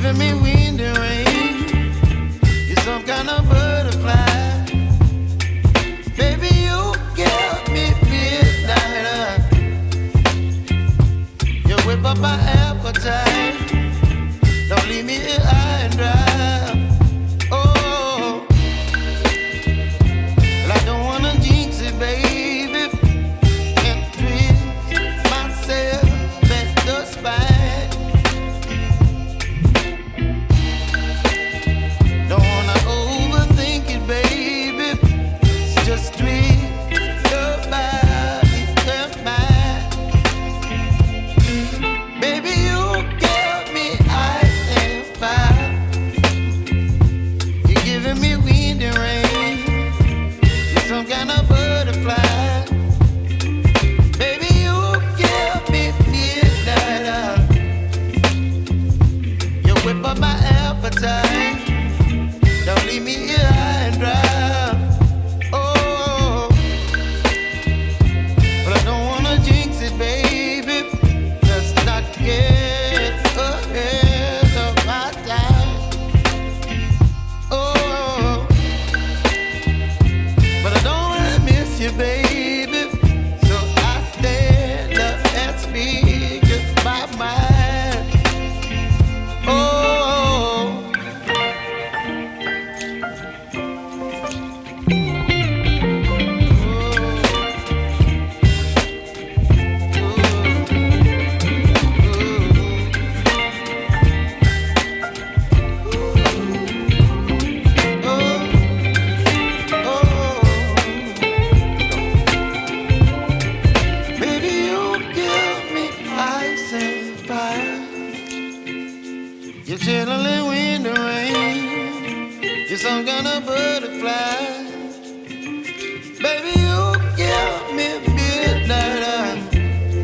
giving me wind and rain. You're some kind of butterfly. Baby, you give me midnight. You whip up my appetite. Don't leave me here high and dry. Oh, well, I don't wanna jinx it, baby. Can't twist myself at the spine. Don't wanna overthink it, baby. It's just twist your body and mine. Baby, you give me ice and fire. You're giving me wind and rain. You're some kind of butterfly. Baby, you give me midnight. You whip up my appetite. Don't leave me here high and dry. Oh, but I don't wanna jinx it, baby. Let's not get ahead of my time. Oh, but I don't wanna miss you, baby. So I stand up and speak my mind. Oh. Baby, you give me ice and fire. You're chilling in wind and rain. You're some kind of butterfly.